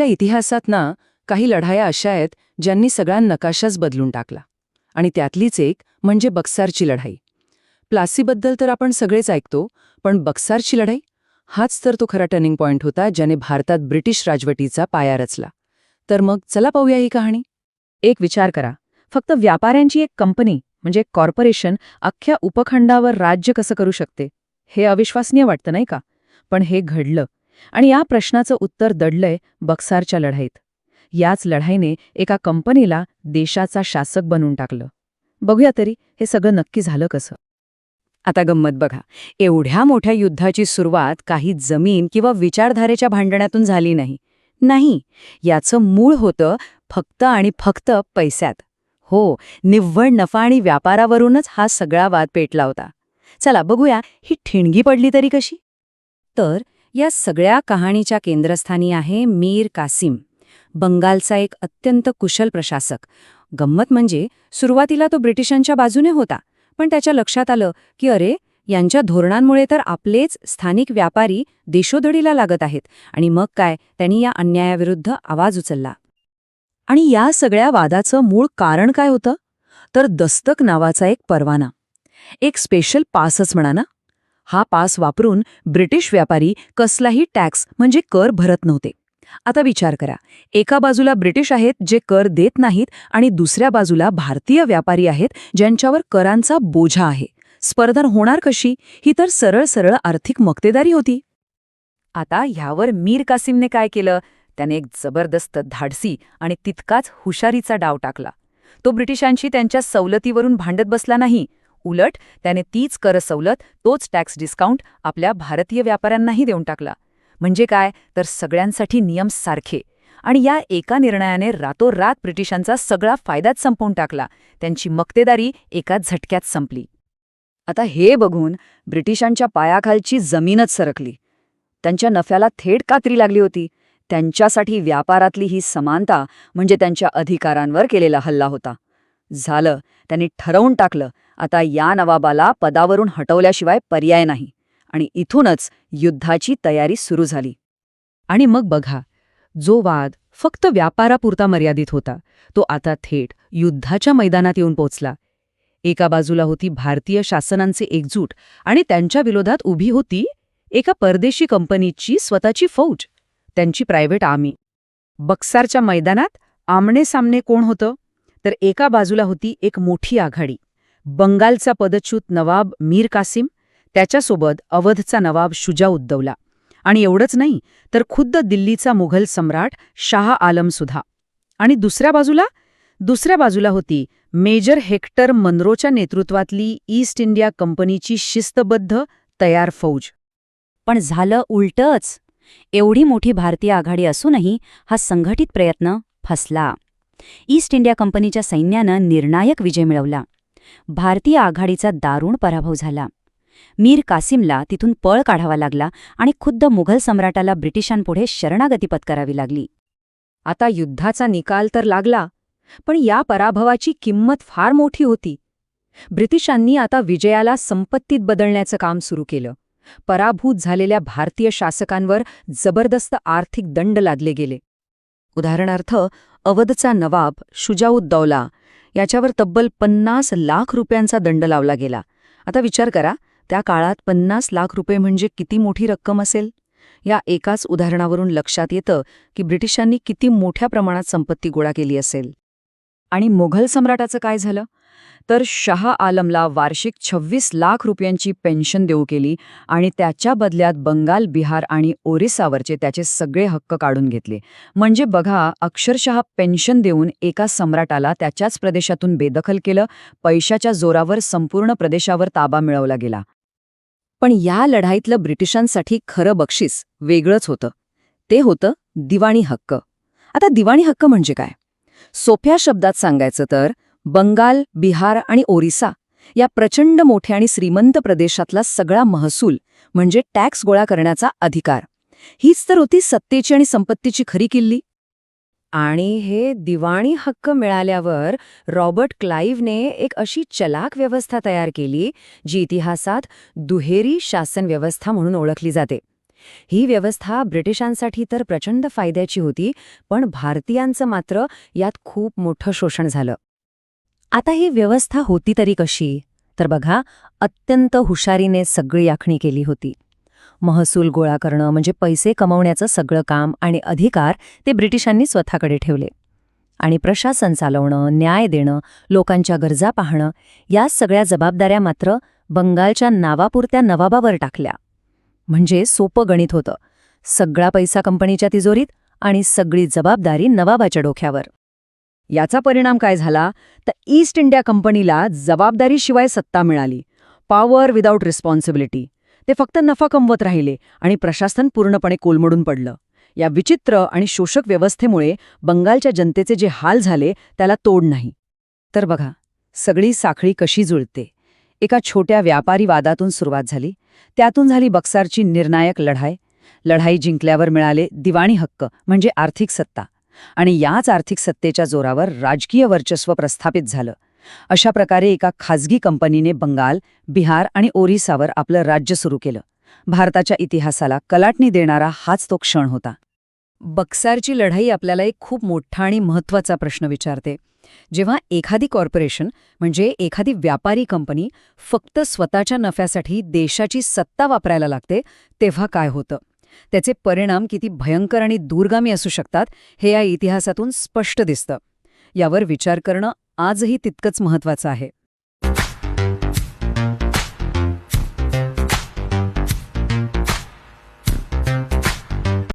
इतिहासात ना काही लढाया अशा आहेत ज्यांनी सगळा नकाशाच बदलून टाकला. आणि त्यातलीच एक म्हणजे बक्सारची लढाई. प्लासीबद्दल तर आपण सगळेच ऐकतो, पण बक्सारची लढाई हाच तर तो खरा टर्निंग पॉइंट होता ज्याने भारतात ब्रिटिश राजवटीचा पाया रचला. तर मग चला पाहूया ही कहाणी. एक विचार करा, फक्त व्यापाऱ्यांची एक कंपनी म्हणजे कॉर्पोरेशन अख्ख्या उपखंडावर राज्य कसं करू शकते? हे अविश्वसनीय वाटतं नाही का? पण हे घडलं. आणि या प्रश्नाचं उत्तर दडलंय बक्सारच्या लढाईत. याच लढाईने एका कंपनीला देशाचा शासक बनवून टाकलं. बघूया तरी हे सगळं नक्की झालं कसं. आता गंमत बघा, एवढ्या मोठ्या युद्धाची सुरुवात काही जमीन किंवा विचारधारेच्या भांडणातून झाली नाही, याचं मूळ होतं फक्त आणि फक्त पैशात. हो, निव्वळ नफा आणि व्यापारावरूनच हा सगळा वाद पेटला होता. चला बघूया ही ठिणगी पडली तरी कशी. तर या सगळ्या कहाणीच्या केंद्रस्थानी आहे मीर कासिम, बंगालचा एक अत्यंत कुशल प्रशासक. गंमत म्हणजे सुरुवातीला तो ब्रिटिशांच्या बाजूने होता, पण त्याच्या लक्षात आलं की अरे, यांच्या धोरणांमुळे तर आपलेच स्थानिक व्यापारी देशोधडीला लागत आहेत. आणि मग काय, त्यांनी या अन्यायाविरुद्ध आवाज उचलला. आणि या सगळ्या वादाचं मूळ कारण काय होतं? तर दस्तक नावाचा एक परवाना, एक स्पेशल पासच म्हणा ना. हा पास वापरून ब्रिटिश व्यापारी कसलाही टॅक्स म्हणजे कर भरत नव्हते. आता विचार करा, एका बाजूला ब्रिटिश आहेत जे कर देत नाहीत आणि दुसऱ्या बाजूला भारतीय व्यापारी आहेत ज्यांच्यावर करांचा बोझा आहे. स्पर्धा होणार कशी? ही तर सरळ सरळ आर्थिक मक्तेदारी होती. आता ह्यावर मीर कासिमने काय केलं? त्याने एक जबरदस्त धाडसी आणि तितकाच हुशारीचा डाव टाकला. तो ब्रिटिशांशी त्यांच्या सवलतीवरून भांडत बसला नाही. उलट त्याने तीच कर सवलत, तोच टॅक्स डिस्काउंट आपल्या भारतीय व्यापाऱ्यांनाही देऊन टाकला. म्हणजे काय, तर सगळ्यांसाठी नियम सारखे. आणि या एका निर्णयाने रातोरात ब्रिटिशांचा सगळा फायदाच संपवून टाकला. त्यांची मक्तेदारी एका झटक्यात संपली. आता हे बघून ब्रिटिशांच्या पायाखालची जमीनच सरकली. त्यांच्या नफ्याला थेट कात्री लागली होती. त्यांच्यासाठी व्यापारातली ही समानता म्हणजे त्यांच्या अधिकारांवर केलेला हल्ला होता. झालं, त्यांनी ठरवून टाकलं, आता या नवाबाला पदावरून हटवल्याशिवाय पर्याय नाही. आणि इथूनच युद्धाची तयारी सुरू झाली. आणि मग बघा, जो वाद फक्त व्यापारापुरता मर्यादित होता, तो आता थेट युद्धाच्या मैदानात येऊन पोचला. एका बाजूला होती भारतीय शासनांचे एकजूट आणि त्यांच्या विरोधात उभी होती एका परदेशी कंपनीची स्वतःची फौज, त्यांची प्रायव्हेट आर्मी. बक्सारच्या मैदानात आमनेसामने कोण होतं? तर एका बाजूला होती एक मोठी आघाडी, बंगालचा पदच्युत नवाब मीर कासिम, त्याच्यासोबत अवधचा नवाब शुजाउद्दौला. आणि एवढंच नाही, तर खुद्द दिल्लीचा मुघल सम्राट शाह आलमसुद्धा. आणि दुसऱ्या बाजूला होती मेजर हेक्टर मनरोच्या नेतृत्वातली ईस्ट इंडिया कंपनीची शिस्तबद्ध तयार फौज. पण झालं उलटंच. एवढी मोठी भारतीय आघाडी असूनही हा संघटित प्रयत्न फसला. ईस्ट इंडिया कंपनीच्या सैन्यानं निर्णायक विजय मिळवला. भारतीय आघाडीचा दारुण पराभव झाला. मीर कासिमला तिथून पळ काढावा लागला आणि खुद्द मुघल सम्राटाला ब्रिटिशांपुढे शरणागती पत्करावी लागली. आता युद्धाचा निकाल तर लागला, पण या पराभवाची किंमत फार मोठी होती. ब्रिटिशांनी आता विजयाला संपत्तीत बदलण्याचं काम सुरू केलं. पराभूत झालेल्या भारतीय शासकांवर जबरदस्त आर्थिक दंड लादले गेले. उदाहरणार्थ, अवधचा नवाब शुजाउद्दौला याच्यावर तब्बल 50 लाख रुपयांचा दंड लावला गेला. आता विचार करा, त्या काळात 50 लाख रुपये म्हणजे किती मोठी रक्कम असेल. या एकाच उदाहरणावरून लक्षात येतं की ब्रिटिशांनी किती मोठ्या प्रमाणात संपत्ती गोळा केली असेल. आणि मुघल सम्राटाचं काय झालं? तर शाह आलमला वार्षिक 26 लाख रुपयांची पेन्शन देऊ केली आणि त्याच्या बदल्यात बंगाल, बिहार आणि ओरिसावरचे त्याचे सगळे हक्क काढून घेतले. म्हणजे बघा, अक्षरशः पेन्शन देऊन एका सम्राटाला त्याच्याच प्रदेशातून बेदखल केलं. पैशाच्या जोरावर संपूर्ण प्रदेशावर ताबा मिळवला गेला. पण या लढाईतलं ब्रिटिशांसाठी खरं बक्षीस वेगळंच होतं. ते होतं दिवाणी हक्क. आता दिवाणी हक्क म्हणजे काय? सोप्या शब्दात सांगायचं तर बंगाल, बिहार आणि ओरिसा या प्रचंड मोठ्या आणि श्रीमंत प्रदेशातला सगळा महसूल म्हणजे टॅक्स गोळा करण्याचा अधिकार. हीच तर होती सत्तेची आणि संपत्तीची खरी किल्ली. आणि हे दिवाणी हक्क मिळाल्यावर रॉबर्ट क्लाईव्हने एक अशी चलाख व्यवस्था तयार केली जी इतिहासात दुहेरी शासन व्यवस्था म्हणून ओळखली जाते. ही व्यवस्था ब्रिटिशांसाठी तर प्रचंड फायद्याची होती, पण भारतीयांचं मात्र यात खूप मोठं शोषण झालं. आता ही व्यवस्था होती तरी कशी? तर बघा, अत्यंत हुशारीने सगळी आखणी केली होती. महसूल गोळा करणं म्हणजे पैसे कमवण्याचं सगळं काम आणि अधिकार ते ब्रिटिशांनी स्वतःकडे ठेवले. आणि प्रशासन चालवणं, न्याय देणं, लोकांच्या गरजा पाहणं, या सगळ्या जबाबदाऱ्या मात्र बंगालच्या नावापुरत्या नवाबावर टाकल्या. म्हणजे सोपं गणित होतं. सगळा पैसा कंपनीच्या तिजोरीत आणि सगळी जबाबदारी नवाबाच्या डोक्यावर. याचा परिणाम काय झाला तर ईस्ट इंडिया कंपनीला जबाबदारीशिवाय सत्ता मिळाली. Power without responsibility. ते फक्त नफा कमवत राहिले आणि प्रशासन पूर्णपणे कोलमडून पडलं. या विचित्र आणि शोषक व्यवस्थेमुळे बंगालच्या जनतेचे जे हाल झाले त्याला तोड नाही. तर बघा, सगळी साखळी कशी जुळते. एका छोट्या व्यापारी वादातून सुरुवात झाली. त्यातून झाली बक्सारची निर्णायक लढाई. लढाई जिंकल्यावर मिळाले दिवाणी हक्क म्हणजे आर्थिक सत्ता. आणि याच आर्थिक सत्तेच्या जोरावर राजकीय वर्चस्व प्रस्थापित झालं. अशा प्रकारे एका खाजगी कंपनीने बंगाल, बिहार आणि ओरिसावर आपलं राज्य सुरू केलं. भारताच्या इतिहासाला कलाटणी देणारा हाच तो क्षण होता. बक्सारची लढाई आपल्याला एक खूप मोठा आणि महत्त्वाचा प्रश्न विचारते. जेव्हा एखादी कॉर्पोरेशन म्हणजे एखादी व्यापारी कंपनी फक्त स्वतःच्या नफ्यासाठी देशाची सत्ता वापरायला लागते, तेव्हा काय होतं? त्याचे परिणाम किती भयंकर आणि दूरगामी असू शकतात हे या इतिहासातून स्पष्ट दिसतं. यावर विचार करणं आजही तितकंच महत्त्वाचं आहे.